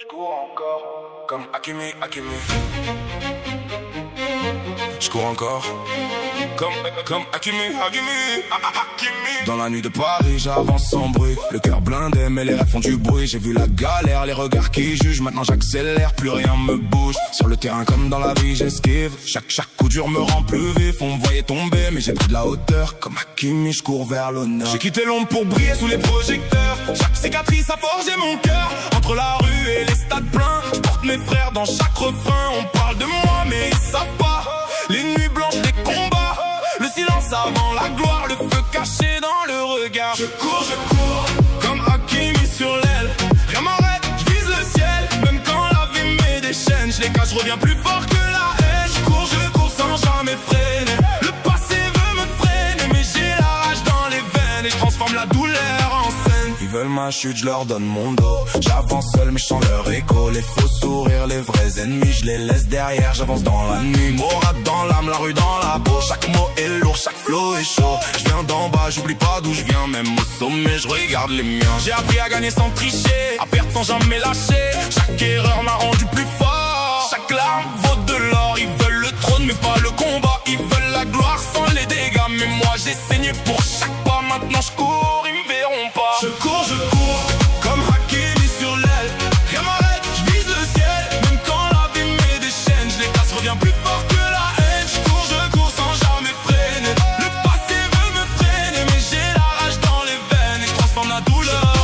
J'cours encore, comme Hakimi. J'cours encore, comme Hakimi. Dans la nuit de Paris, j'avance sans bruit. Le cœur blindé, mais les rêves font du bruit. J'ai vu la galère, les regards qui jugent. Maintenant j'accélère, plus rien me bouge. Sur le terrain comme dans la vie, j'esquive. Chaque coup dur me rend plus vif. On me voyait tomber, mais j'ai pris de la hauteur. Comme Hakimi, j'cours vers l'honneur. J'ai quitté l'ombre pour briller sous les projecteurs. Chaque cicatrice a forgé mon cœur. Entre la rue et les stades pleins, j'porte mes frères dans chaque refrain. On parle de moi, mais ils savent pas. Les nuits blanches, les combats, le silence avant la gloire, le feu caché dans le regard. Je cours, comme Hakimi sur l'aile. Rien m'arrête, je vise le ciel. Même quand la vie met des chaînes, je les cache, je reviens plus fort que la haine. Je cours sans jamais freiner. Le passé veut me freiner, mais j'ai la rage dans les veines et je transforme la douleur en scène. Ils veulent ma chute, je leur donne mon dos. J'avance seul, mais je sens leur écho. Les faux sourires, les vrais ennemis, je les laisse derrière, j'avance dans la nuit. Morade dans l'âme, la rue dans la peau. Chaque mot est lourd, chaque flow est chaud. Je viens d'en bas, j'oublie pas d'où je viens. Même au sommet, je regarde les miens. J'ai appris à gagner sans tricher, à perdre sans jamais lâcher. Chaque erreur m'a rendu plus fort. Chaque larme vaut de l'or. Ils veulent le trône, mais pas le combat. Ils veulent la gloire sans les dégâts. Mais moi, j'ai saigné pour chaque pas. Maintenant, je cours, ils me verront pas. Je cours, comme Hakimi sur l'aile. Rien m'arrête, je vise le ciel. Même quand la vie met des chaînes, je les casse, reviens plus fort que la haine. Je cours sans jamais freiner. Le passé veut me freiner, mais j'ai la rage dans les veines et je transforme la douleur.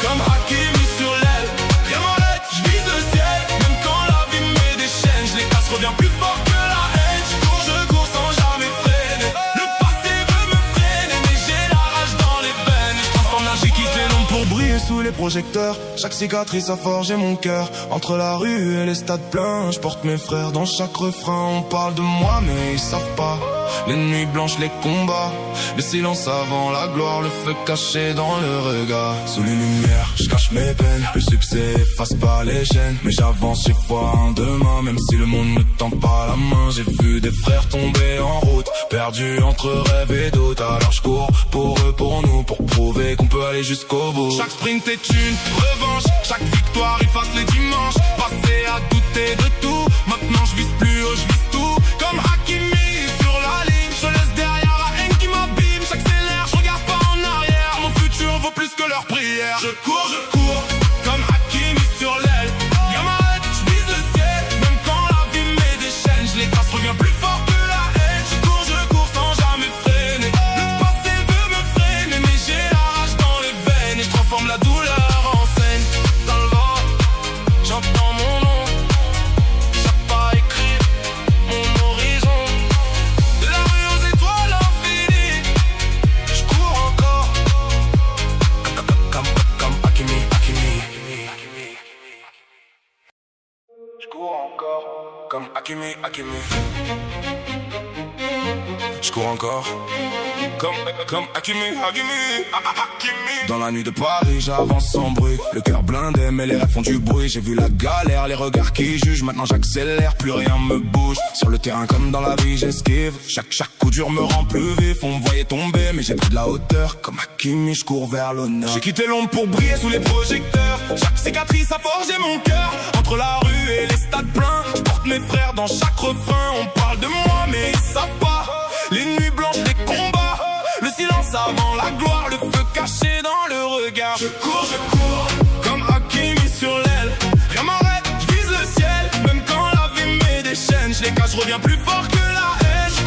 Comme Hakimi sur l'aile. Rien m'arrête, je vise le ciel. Même quand la vie met des chaînes, je les casse, reviens plus fort que la haine. Je cours sans jamais freiner. Le passé veut me freiner, mais j'ai la rage dans les veines et je transforme la. J'ai quitté l'ombre pour briller sous les projecteurs. Chaque cicatrice a forgé mon cœur. Entre la rue et les stades pleins, je porte mes frères dans chaque refrain. On parle de moi mais ils savent pas. Les nuits blanches, les combats, le silence avant la gloire, le feu caché dans le regard. Sous les lumières, je cache mes peines. Le succès efface pas les chaînes, mais j'avance chaque fois un demain. Même si le monde ne tend pas la main, j'ai vu des frères tomber en route, perdus entre rêve et doute. Alors je cours pour eux, pour nous, pour prouver qu'on peut aller jusqu'au bout. Chaque sprint est une revanche, chaque victoire efface les dimanches. Passé à douter de tout, maintenant je vise plus haut, je vise tout. Comme Hakimi sur la ligne, je laisse derrière la haine qui m'abîme. J'accélère, je regarde pas en arrière, mon futur vaut plus que leur prière. Je cours, comme Hakimi sur l'aile. Rien m'arrête, je vise le ciel. Même quand la vie met des chaînes, je les casse, reviens plus fort que la haine. Je cours sans jamais freiner. Le passé veut me freiner, mais j'ai la rage dans les veines et je transforme la douleur en scène. Dans le vent, j'entends mon nom. Chaque pas écrit, mon horizon. De la rue aux étoiles infinies, je cours encore. Comme Hakimi. Je cours encore, comme Hakimi. Je cours encore, comme Hakimi. Dans la nuit de Paris, j'avance sans bruit. Le cœur blindé, mais les rêves font du bruit. J'ai vu la galère, les regards qui jugent. Maintenant j'accélère, plus rien me bouge. Sur le terrain comme dans la vie, j'esquive. Chaque coup dur me rend plus vif. On me voyait tomber, mais j'ai pris de la hauteur. Comme Hakimi, je cours vers l'honneur. J'ai quitté l'ombre pour briller sous les projecteurs. Chaque cicatrice a forgé mon cœur. Entre la rue et les stades pleins, je porte mes frères dans chaque refrain. On parle de moi, mais ils savent pas. Les nuits blanches, les combats, le silence avant la gloire, le feu caché dans le regard. Je cours, comme Hakimi sur l'aile. Rien m'arrête, je vise le ciel. Même quand la vie met des chaînes, je les cache, je reviens plus fort que la haine. Je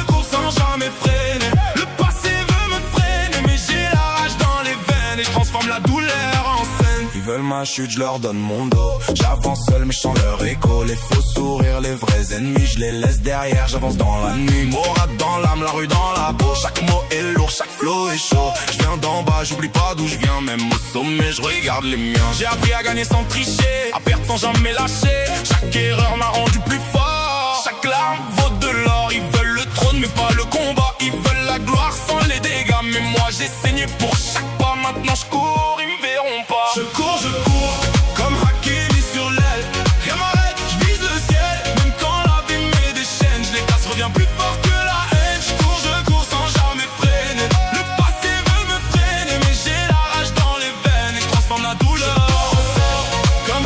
cours sans jamais freiner. Le passé veut me freiner, mais j'ai la rage dans les veines et je transforme la douleur en scène. Ils veulent ma chute, je leur donne mon dos. J'avance seul, mais je sens leur écho. Les faux sourires, les vrais ennemis, je les laisse derrière, j'avance dans la nuit. Morade dans l'âme, la rue dans la peau. Chaque mot est lourd, chaque flow est chaud. Je viens d'en bas, j'oublie pas d'où je viens. Même au sommet, je regarde les miens. J'ai appris à gagner sans tricher, à perdre sans jamais lâcher. Chaque erreur m'a rendu plus fort. Chaque larme vaut de l'or. Ils veulent le trône, mais pas le combat. Ils veulent la gloire sans les dégâts. Mais moi, j'ai saigné pour chaque pas. Maintenant, je cours, ils me verront pas. Je cours, comme Hakimi sur l'aile. Rien m'arrête, je vise le ciel. Même quand la vie met des chaînes, je les casse, reviens plus fort que la haine. Je cours sans jamais freiner. Le passé veut me freiner, mais j'ai la rage dans les veines et je transforme la douleur. Comme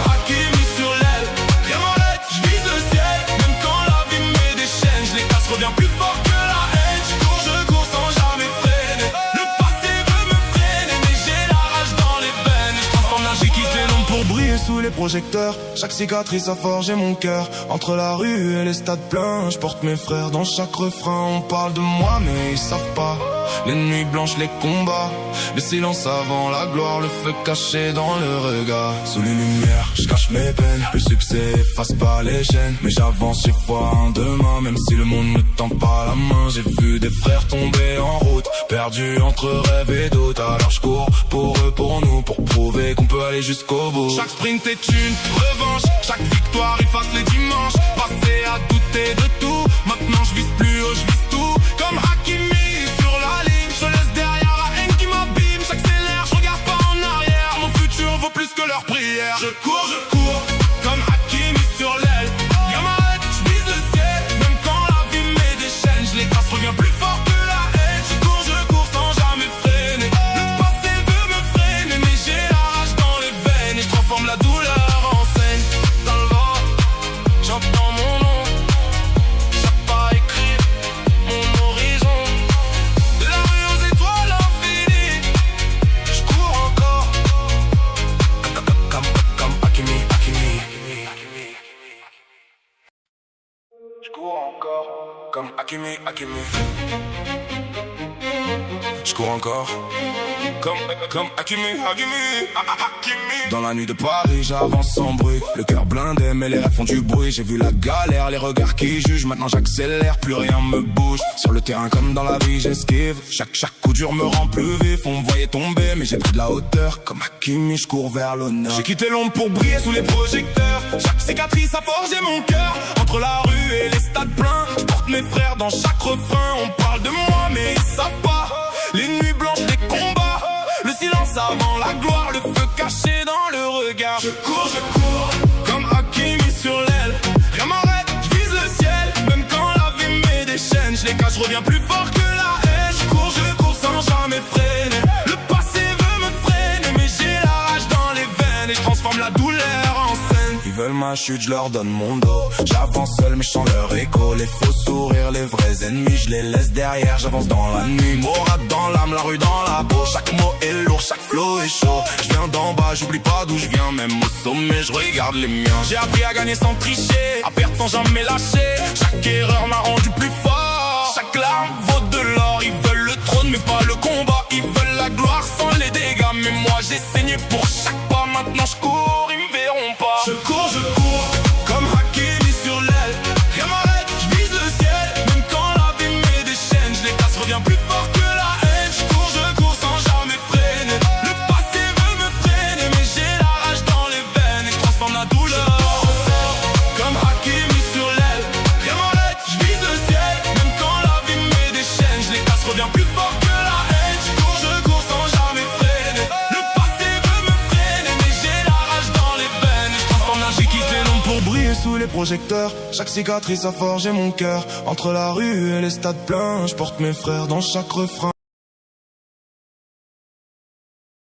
pour briller sous les projecteurs. Chaque cicatrice a forgé mon cœur. Entre la rue et les stades pleins, je porte mes frères dans chaque refrain. On parle de moi mais ils savent pas. Les nuits blanches, les combats, le silence avant la gloire, le feu caché dans le regard. Sous les lumières, je cache mes peines. Le succès efface pas les chaînes, mais j'avance chaque fois un demain. Même si le monde ne tend pas la main, j'ai vu des frères tomber en route, perdus entre rêve et doute. Alors je cours pour eux, pour nous, pour prouver qu'on peut aller jusqu'au bout. Chaque sprint est une revanche, chaque victoire efface les dimanches. Passé à douter de tout, maintenant je vise plus haut, je vise tout. Comme Hakimi sur la ligne, je laisse derrière la haine qui m'abîme. J'accélère, je regarde pas en arrière, mon futur vaut plus que leur prière. Je cours, comme Hakimi sur l'aile. Viens m'arrête, je vise le ciel. Même quand la vie met des chaînes, je les casse, reviens plus fort que la haine. Je cours sans jamais freiner. Le passé veut me freiner, mais j'ai la rage dans les veines. Et je transforme la douleur en scène. Dans le vent, j'entends mon nom. Chaque pas écrit, mon horizon. De la rue aux étoiles infinies, je cours encore. Comme Hakimi. Je cours encore. Comme Hakimi. Je cours encore. Comme Hakimi. Dans la nuit de Paris, j'avance sans bruit. Le cœur blindé, mais les rêves font du bruit. J'ai vu la galère, les regards qui jugent. Maintenant j'accélère, plus rien me bouge. Sur le terrain comme dans la vie, j'esquive. Chaque coup dur me rend plus vif. On me voyait tomber, mais j'ai pris de la hauteur. Comme Hakimi, je cours vers l'honneur. J'ai quitté l'ombre pour briller sous les projecteurs. Chaque cicatrice a forgé mon cœur. Entre la rue et les stades pleins, je porte mes frères dans chaque refrain. On parle de moi, mais ils savent pas. Les nuits blanches, les combats, le silence avant la gloire, le feu caché dans le regard. Je cours, comme Hakimi sur l'aile. Rien m'arrête, je vise le ciel. Même quand la vie met des chaînes, je les cache, je reviens plus fort que la haine. Je cours sans jamais freiner. Le passé veut me freiner, mais j'ai la rage dans les veines. Et je transforme la douleur en scène. Ils veulent ma chute, je leur donne mon dos. J'avance seul mais je sens leur écho. Les faux sourires, les vrais ennemis, je les laisse derrière, j'avance dans la nuit. Morade dans l'âme, la rue dans la peau. Chaque mot est lourd, chaque flow est chaud. Je viens d'en bas, j'oublie pas d'où je viens. Même au sommet, je regarde les miens. J'ai appris à gagner sans tricher, à perdre sans jamais lâcher. Chaque erreur m'a rendu plus fort. Chaque larme vaut de l'or. Ils veulent le trône mais pas le combat. Ils veulent la gloire sans les dégâts. Mais moi j'ai saigné pour chaque pas. Maintenant je cours, ils me verront pas. Je cours, comme Hakimi sur l'aile. Rien m'arrête, je vise le ciel. Même quand la vie met des chaînes, je les casse, reviens plus fort que la haine. Je cours sans jamais freiner. Le passé veut me freiner, mais j'ai la rage dans les veines. Et je transforme la douleur en scène. Comme Hakimi sur l'aile. Rien m'arrête, je vise le ciel. Même quand la vie met des chaînes, je les casse, reviens plus fort que la haine. Je cours sans jamais freiner. Le passé veut me freiner, mais j'ai la rage dans les veines. Et je transforme la... J'ai quitté l'ombre pour briller sous les projecteurs. Chaque cicatrice a forgé mon cœur. Entre la rue et les stades pleins, je porte mes frères dans chaque refrain.